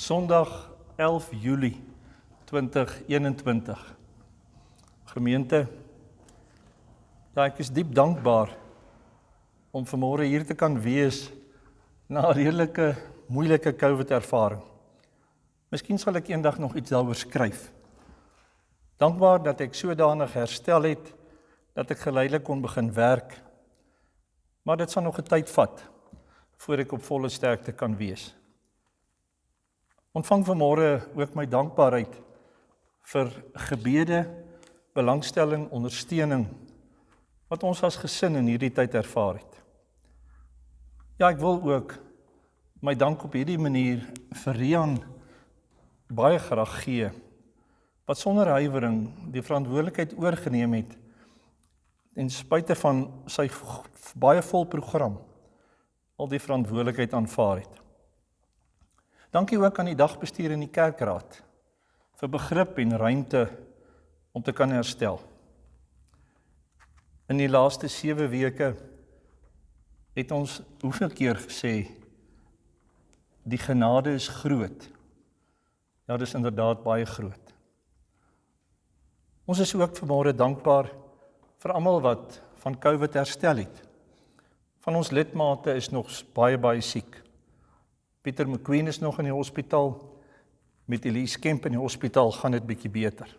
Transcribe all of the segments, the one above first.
Sondag 11 Julie 2021. Gemeente, ek is diep dankbaar om vanmôre hier te kan wees na 'n redelike moeilike COVID-ervaring. Miskien sal ek eendag nog iets daaroor skryf. Dankbaar dat ek sodanig herstel het dat ek geleidelik kon begin werk. Maar dit sal nog 'n tyd vat voor ek op volle sterkte kan wees. Ontvang vanmôre ook my dankbaarheid vir gebede, belangstelling, ondersteuning wat ons as gesin in hierdie tyd ervaar het. Ja, ek wil ook my dank op hierdie manier vir Rian baie graag gee, wat sonder huiwering die verantwoordelikheid oorgeneem het en spite van sy baie vol program al die verantwoordelikheid aanvaar het. Dankie ook aan die dagbestuur en die kerkraad vir begrip en ruimte om te kan herstel. In die laaste 7 weke het ons hoeveel keer gesê, die genade is groot. Ja, dis inderdaad baie groot. Ons is ook vanmôre dankbaar vir almal wat van COVID herstel het. Van ons lidmate is nog baie siek. Pieter McQueen is nog in die hospitaal. Met Elise Kemp in die hospitaal gaan dit bietjie beter.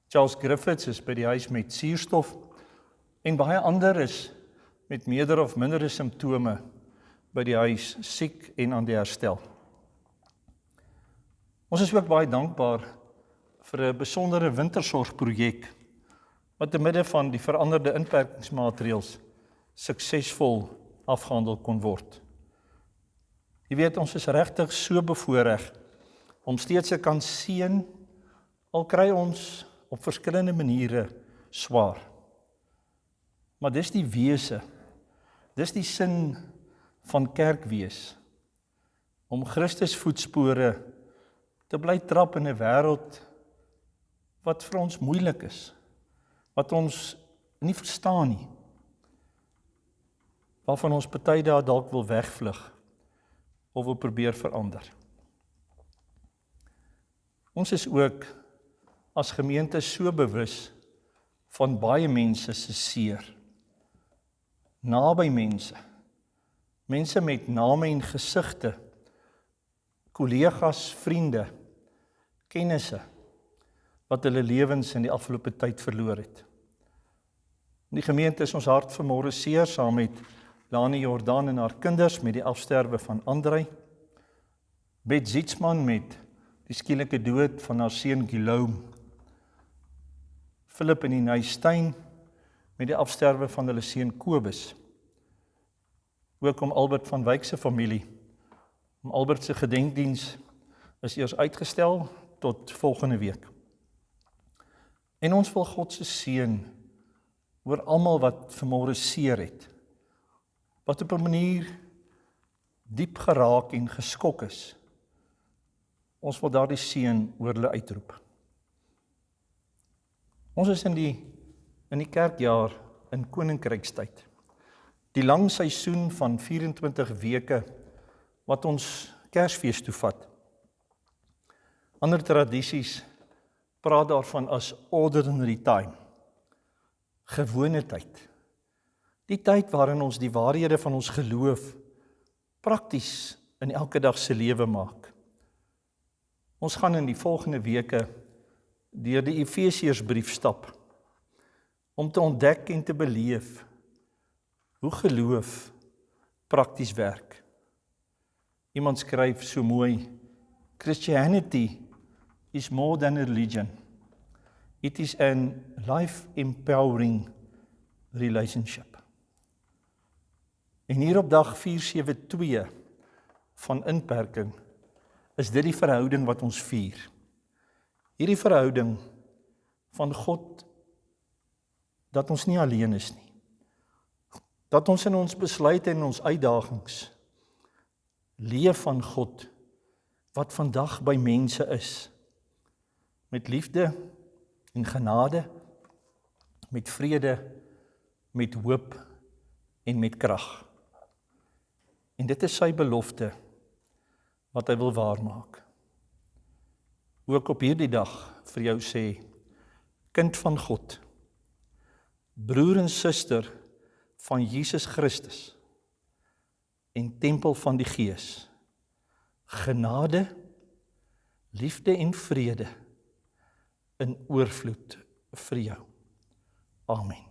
Charles Griffiths is by die huis met suurstof en baie ander is met meerder of mindere simptome by die huis siek en aan die herstel. Ons is ook baie dankbaar vir 'n besondere wintersorgprojek wat te midde van die veranderde inperkingsmaatreëls suksesvol afgehandel kon word. Jy weet, ons is regtig so bevoorreg om steeds te kan seën, al kry ons op verskillende maniere swaar. Maar dis die wese, dis die sin van kerk wees, om Christus voetspore te bly trap in 'n wêreld wat vir ons moeilik is, wat ons nie verstaan nie, waarvan ons party dae dalk wil wegvlug, of wil probeer verander. Ons is ook as gemeente so bewus van baie mense se seer. Naby mense, mense met name en gesigte, kollegas, vriende, kennisse, wat hulle lewens in die afgelope tyd verloor het. In die gemeente is ons hart vanmôre seer saam met Lani Jordan en haar kinders met die afsterwe van Andrei, Bet Zietsman met die skielike dood van haar seun Guillaume, Philip en Inay Stein met die afsterwe van hulle seun Kobus, ook om Albert van Wyk se familie. Om Albert se gedenkdiens is eers uitgestel tot volgende week. En ons wil God se seën oor almal wat vanmôre seer het, wat op 'n manier diep geraak en geskok is. Ons wil daardie seën oor hulle uitroep. Ons is in die kerkjaar in koninkrykstyd. Die lang seisoen van 24 weke wat ons Kersfees toevat. Ander tradisies praat daarvan as ordinary time. Gewone tyd. Die tyd waarin ons die waarhede van ons geloof prakties in elke dag se lewe maak. Ons gaan in die volgende weke deur die Efesiërsbrief stap om te ontdek en te beleef hoe geloof prakties werk. Iemand skryf so mooi, Christianity is more than a religion. It is an life-empowering relationship. En hier op dag 472 van inperking is dit die verhouding wat ons vier. Hierdie verhouding van God dat ons nie alleen is nie. Dat ons in ons besluite en ons uitdagings leef van God wat vandag by mense is. Met liefde en genade, met vrede, met hoop en met krag. En dit is sy belofte wat hy wil waarmaak. Ook op hierdie dag vir jou sê, kind van God, broer en suster van Jesus Christus en tempel van die Gees, genade, liefde en vrede in oorvloed vir jou. Amen.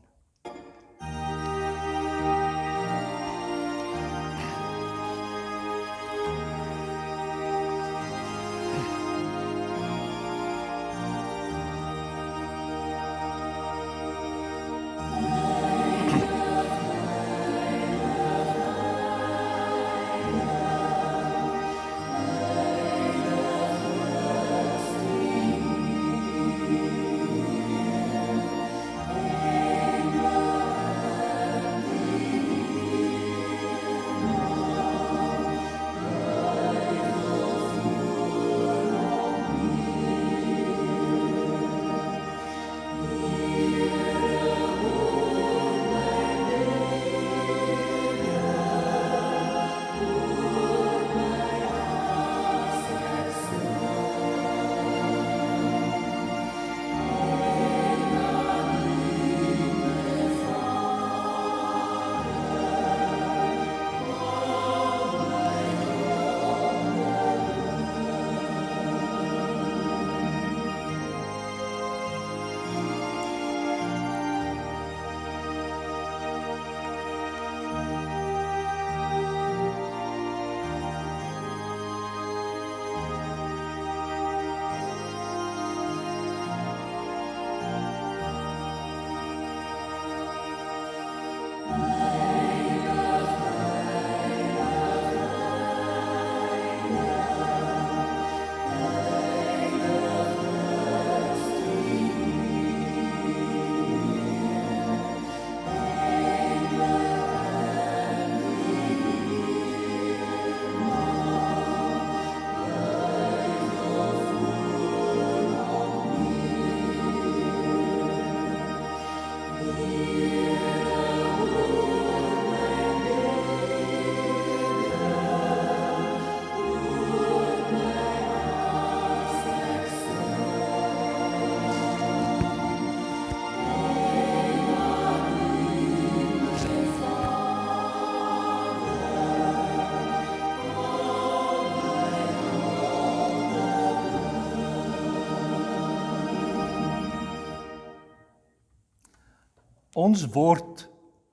Ons word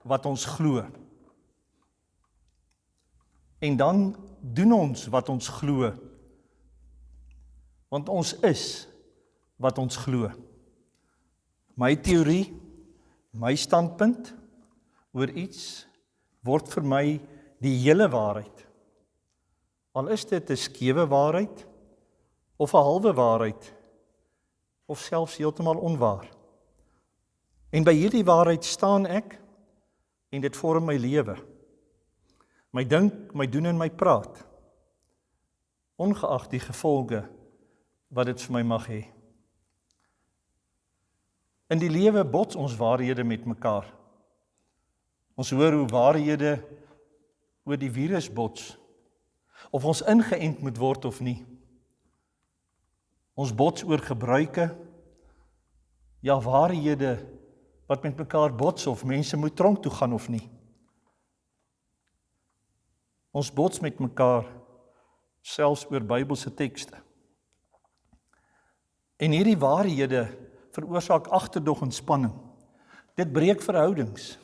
wat ons glo. En dan doen ons wat ons glo. Want ons is wat ons glo. My teorie, my standpunt oor iets word vir my die hele waarheid. Al is dit 'n skewe waarheid of 'n halwe waarheid of selfs heeltemal onwaar. En by hierdie waarheid staan ek en dit vorm my lewe. My dink, my doen en my praat. Ongeag die gevolge wat dit vir my mag hê. In die lewe bots ons waarhede met mekaar. Ons hoor hoe waarhede oor die virus bots. Of ons ingeënt moet word of nie. Ons bots oor gebruike, ja waarhede wat met mekaar bots of mense moet tronk toe gaan of nie. Ons bots met mekaar selfs oor Bybelse tekste. En hierdie waarhede veroorsaak agterdog en spanning. Dit breek verhoudings.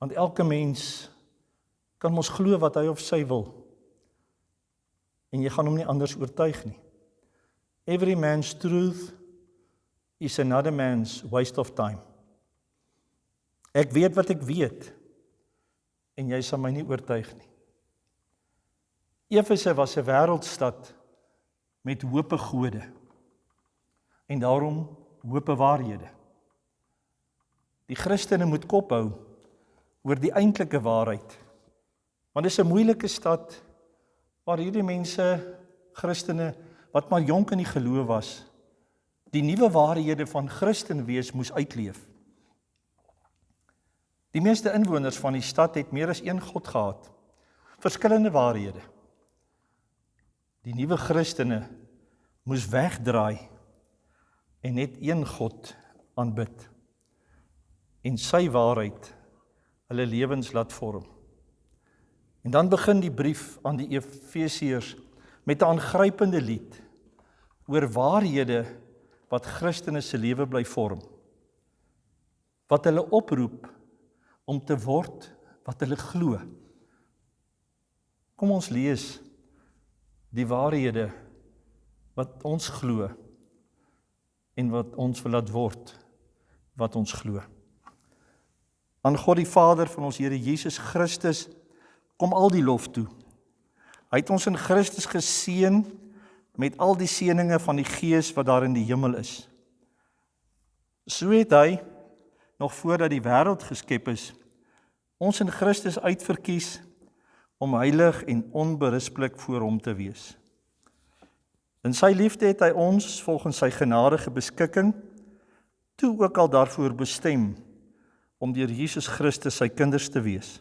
Want elke mens kan mos glo wat hy of sy wil. En jy gaan hom nie anders oortuig nie. Every man's truth is another man's waste of time. Ek weet wat ek weet, en jy sal my nie oortuig nie. Efese was 'n wêreldstad met hope gode, en daarom hope waarhede. Die Christene moet kop hou oor die eintlike waarheid, want dit is 'n moeilike stad, waar hierdie mense, Christene, wat maar jonk in die geloof was, die nuwe waarhede van Christen wees moes uitleef. Die meeste inwoners van die stad het meer as een God gehad, verskillende waarhede. Die nuwe Christene moes wegdraai en net een God aanbid en sy waarheid hulle lewens laat vorm. En dan begin die brief aan die Efesiërs met 'n aangrypende lied oor waarhede wat Christene se lewe bly vorm, wat hulle oproep om te word wat hulle glo. Kom ons lees die waarhede wat ons glo en wat ons wil laat word wat ons glo. Aan God die Vader van ons Here Jesus Christus kom al die lof toe. Hy het ons in Christus geseën met al die seëninge van die Gees wat daar in die hemel is. So het hy, nog voordat die wêreld geskep is, ons in Christus uitverkies om heilig en onberispelik voor hom te wees. In sy liefde het hy ons, volgens sy genadige beskikking, toe ook al daarvoor bestem, om deur Jesus Christus sy kinders te wees.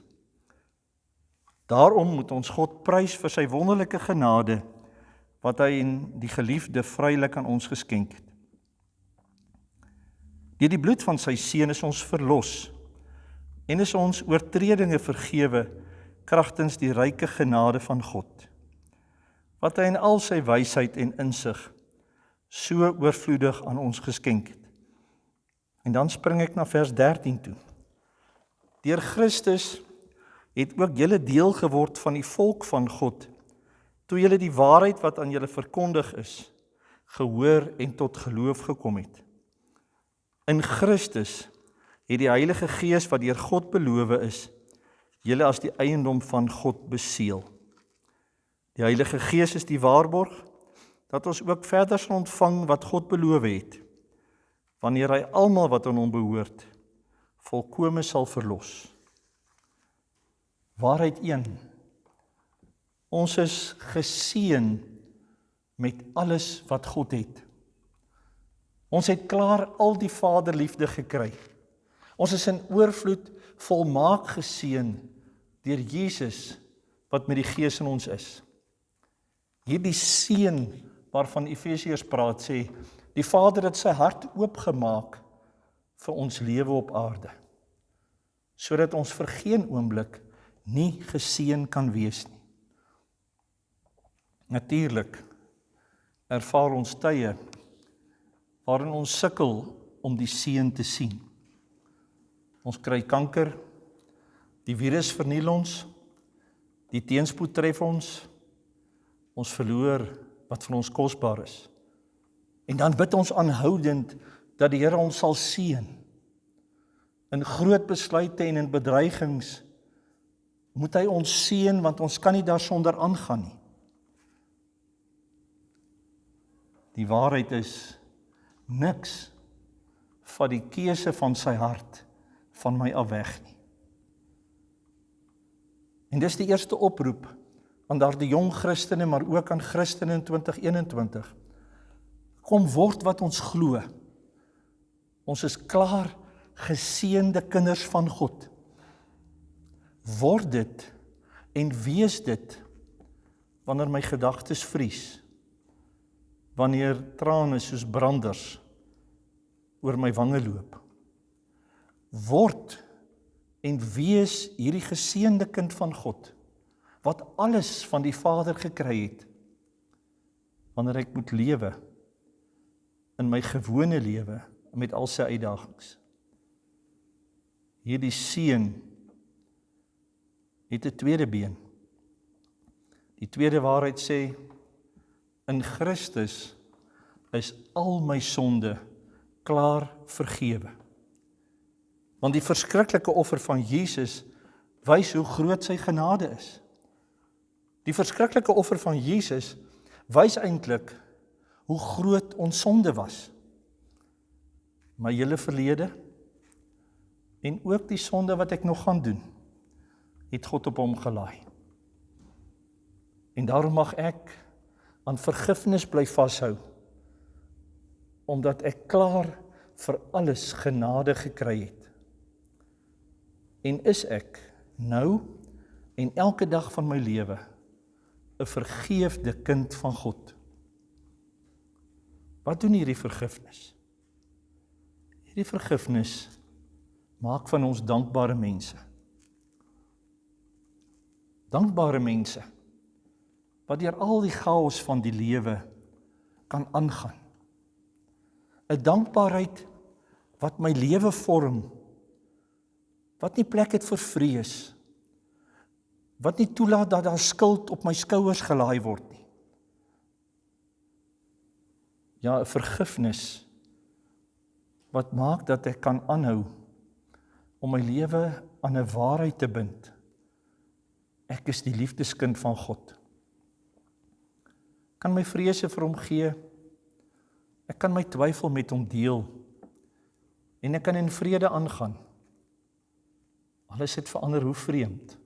Daarom moet ons God prys vir sy wonderlike genade, wat hy in die geliefde vrylik aan ons geskenk het. Deur die bloed van sy seun is ons verlos, en is ons oortredinge vergewe, kragtens die ryke genade van God, wat hy in al sy wysheid en insig so oorvloedig aan ons geskenk het. En dan spring ek na vers 13 toe. Deur Christus het ook julle deel geword van die volk van God, toe julle die waarheid wat aan julle verkondig is, gehoor en tot geloof gekom het. In Christus het die Heilige Gees wat deur God beloof is, julle as die eiendom van God beseël. Die Heilige Gees is die waarborg, dat ons ook verder sal ontvang wat God beloof het, wanneer hy almal wat aan hom behoort, volkome sal verlos. Waarheid 1. Ons is geseën met alles wat God het. Ons het klaar al die vaderliefde gekry. Ons is in oorvloed volmaak geseën deur Jesus wat met die Gees in ons is. Hierdie seën waarvan Efesiërs praat sê, die Vader het sy hart oopgemaak vir ons lewe op aarde, sodat ons vir geen oomblik nie geseën kan wees nie. Natuurlik ervaar ons tye waarin ons sukkel om die seën te sien. Ons kry kanker, die virus verniel ons, die teenspoed tref ons verloor wat van ons kosbaar is. En dan bid ons aanhoudend dat die Here ons sal seën. In groot besluite en in bedreigings moet hy ons seën, want ons kan nie daarsonder aangaan nie. Die waarheid is, niks van die keuse van sy hart van my af weg nie. En dis die eerste oproep aan daardie jong Christene, maar ook aan Christene in 2021. Kom word wat ons glo. Ons is klaar geseënde kinders van God. Word dit en wees dit wanneer my gedagtes vries, wanneer trane soos branders oor my wange loop. Word en wees hierdie geseënde kind van God, wat alles van die Vader gekry het, wanneer ek moet lewe in my gewone lewe met al sy uitdagings. Hierdie seën het 'n tweede been. Die tweede waarheid sê, in Christus is al my sonde klaar vergewe. Want die verskriklike offer van Jesus wys hoe groot sy genade is. Die verskriklike offer van Jesus wys eintlik hoe groot ons sonde was. My hele verlede en ook die sonde wat ek nog gaan doen, het God op hom gelaai. En daarom mag ek aan vergifnis bly vashou, omdat ek klaar vir alles genade gekry het. En is ek nou en elke dag van my lewe 'n 'n vergeefde kind van God. Wat doen hierdie vergifnis? Hierdie vergifnis maak van ons dankbare mense. Dankbare mense, wat deur al die chaos van die lewe kan aangaan. 'n Dankbaarheid wat my lewe vorm, wat nie plek het vir vrees, wat nie toelaat dat daar skuld op my skouers gelaai word nie. Ja, 'n vergifnis wat maak dat ek kan aanhou om my lewe aan 'n waarheid te bind. Ek is die liefdeskind van God. Ek kan my vrese vir hom gee, ek kan my twyfel met hom deel, en ek kan in vrede aangaan. Al is dit vir ander hoe vreemd,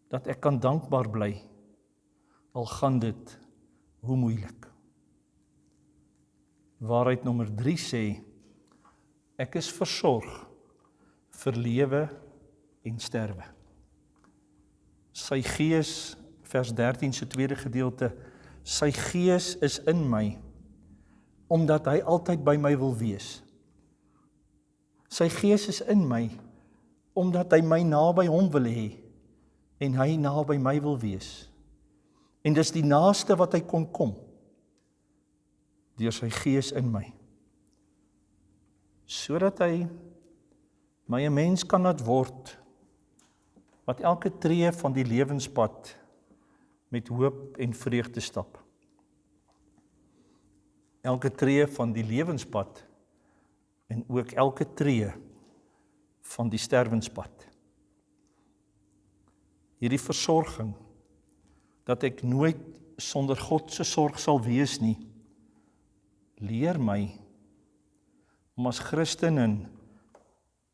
dat ek kan dankbaar bly, al gaan dit hoe moeilik. Waarheid nommer 3 sê, ek is versorg vir lewe en sterwe. Sy gees, vers 13 se tweede gedeelte, sy gees is in my, omdat hy altyd by my wil wees. Sy gees is in my, omdat hy my naby hom wil hê, en hy naby my wil wees. En dis die naaste wat hy kon kom, deur sy gees in my. Sodat hy my 'n mens kan laat word, wat elke tree van die lewenspad met hoop en vreugde stap. Elke tree van die lewenspad en ook elke tree van die sterwenspad. Hierdie versorging, dat ek nooit sonder God se sorg sal wees nie, leer my om as Christen in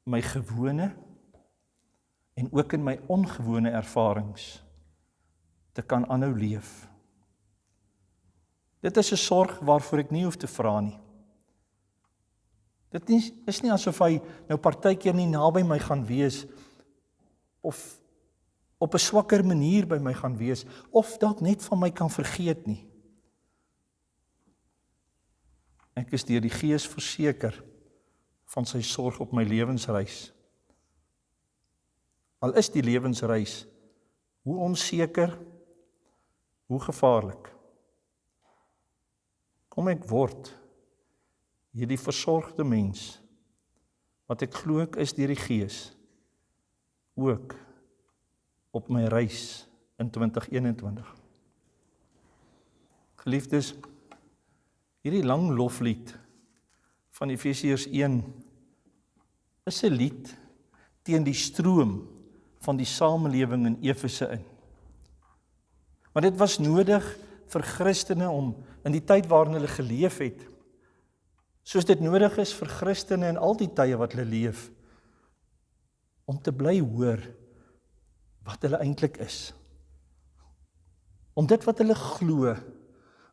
my gewone en ook in my ongewone ervarings te kan aanhou leef. Dit is 'n sorg waarvoor ek nie hoef te vra nie. Dit is nie asof hy nou partykeer nie naby my gaan wees, of op 'n swakker manier by my gaan wees, of dalk net van my kan vergeet nie. Ek is deur die Gees verseker van sy sorg op my lewensreis. Al is die lewensreis hoe onseker, hoe gevaarlik. Kom ek word hierdie versorgde mens, wat ek glo ek is deur die Gees, ook op my reis in 2021. Geliefdes, hierdie lang loflied van Efesiërs 1 is 'n lied teen die stroom van die samelewing in Efese in. Maar dit was nodig vir Christene om in die tyd waarin hulle geleef het, soos dit nodig is vir Christene in al die tye wat hulle leef, om te bly hoor wat hulle eintlik is. Om dit wat hulle glo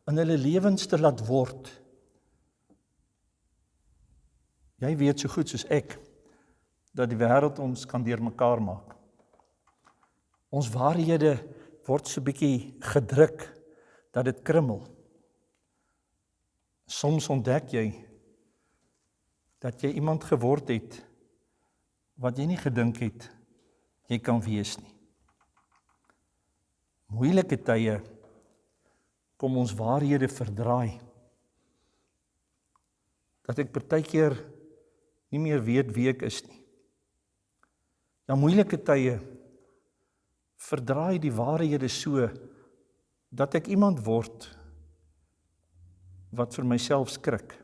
in hulle lewens te laat word. Jy weet so goed soos ek, dat die wêreld ons kan deurmekaar maak. Ons waarhede word so bietjie gedruk, dat dit krummel. Soms ontdek jy, dat jy iemand geword het, wat jy nie gedink het, jy kan wees nie. Moeilike tye, kom ons waarhede verdraai. Dat ek partykeer nie meer weet wie ek is nie. Ja, moeilike tye, verdraai die waarhede so, dat ek iemand word, wat vir myself skrik.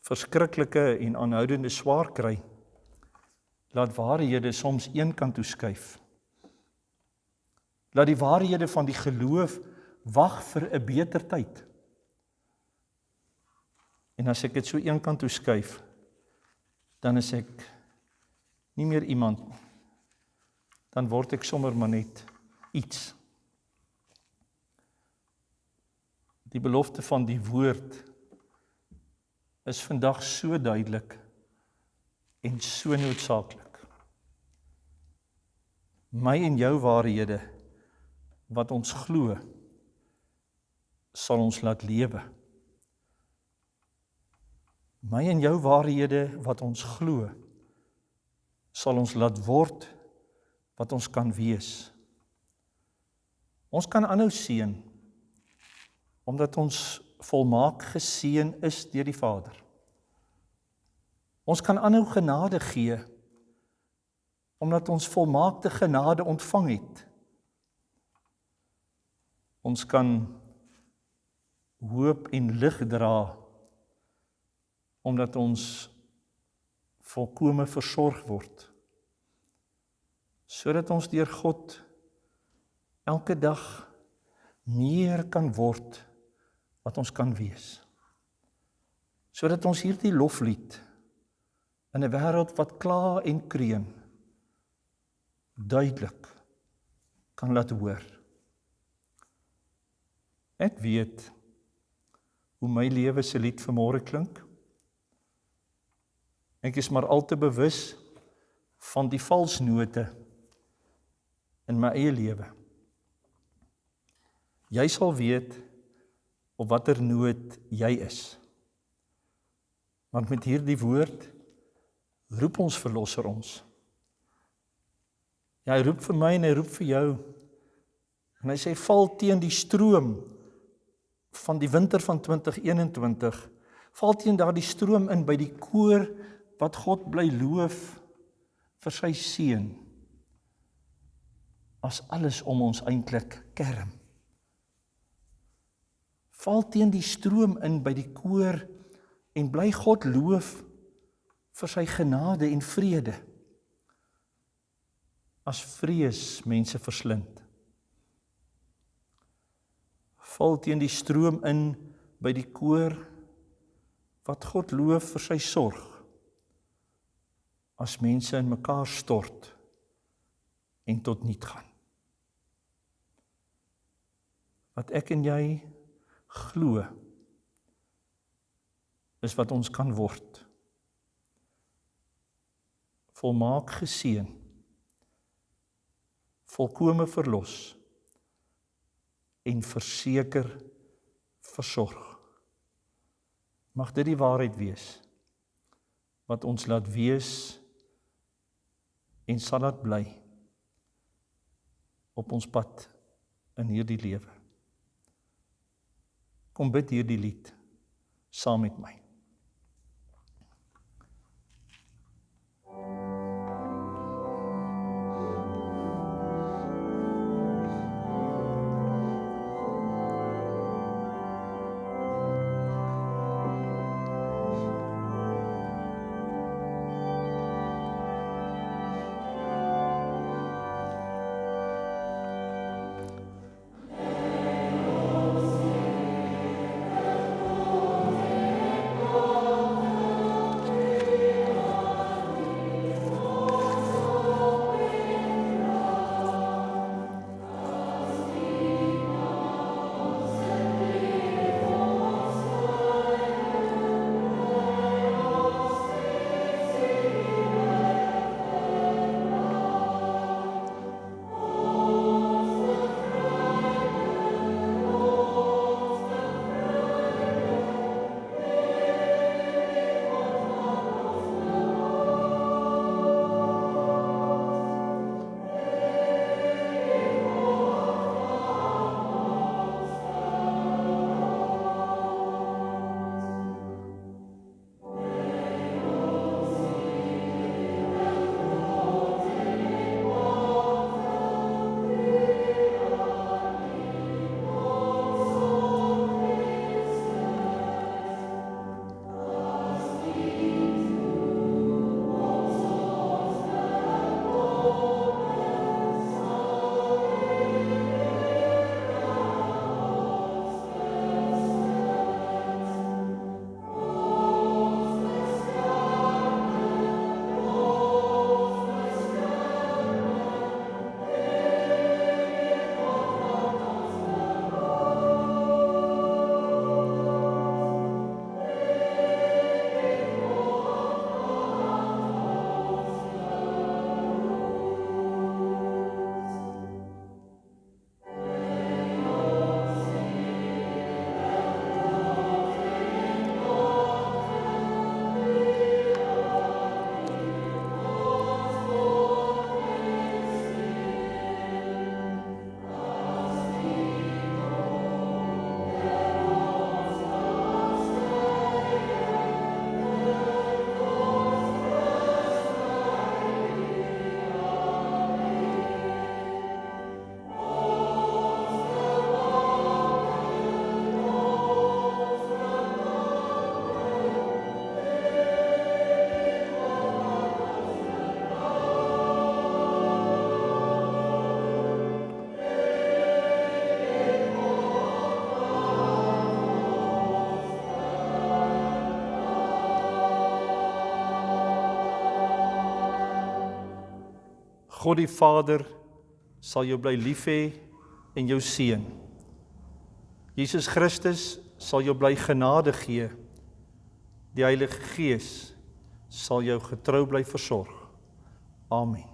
Verskriklike en aanhoudende swaar kry, laat waarhede soms een kant toe skuif. Laat die waarhede van die geloof wag vir 'n beter tyd. En as ek dit so een kant toe skuif, dan is ek nie meer iemand nie. Dan word ek sommer maar net iets. Die belofte van die woord is vandag so duidelik en so noodsaaklik. My en jou waarhede wat ons glo, sal ons laat lewe. My en jou waarhede wat ons glo, sal ons laat word wat ons kan wees. Ons kan aanhou seën, omdat ons volmaak geseën is deur die Vader. Ons kan aanhou genade gee, omdat ons volmaakte genade ontvang het. Ons kan hoop en lig dra, omdat ons volkome versorg word, sodat ons deur God elke dag meer kan word wat ons kan wees. Sodat ons hierdie loflied in 'n wêreld wat kla en kreun duidelik kan laat hoor. Ek weet hoe my lewe se lied vanmôre klink. Ek is maar al te bewus van die valsnote in my eie lewe. Jy sal weet op watter noot jy is. Want met hierdie woord roep ons Verlosser ons. Ja, hy roep vir my en hy roep vir jou. En hy sê, val teen die stroom van die winter van 2021. Val teen daardie stroom in by die koor wat God bly loof vir sy seën. As alles om ons eintlik kerm. Val teen die stroom in by die koor en bly God loof vir sy genade en vrede. As vrees mense verslind. Val teen die stroom in by die koor wat God loof vir sy sorg. As mense in mekaar stort en tot niet gaan. Wat ek en jy glo, is wat ons kan word. Volmaak geseën, volkome verlos en verseker versorg. Mag dit die waarheid wees, wat ons laat wees en sal laat bly op ons pad in hierdie lewe. Kom bid hierdie lied saam met my. God die Vader sal jou bly lief hê en jou seën. Jesus Christus sal jou bly genade gee. Die Heilige Gees sal jou getrou bly versorg. Amen.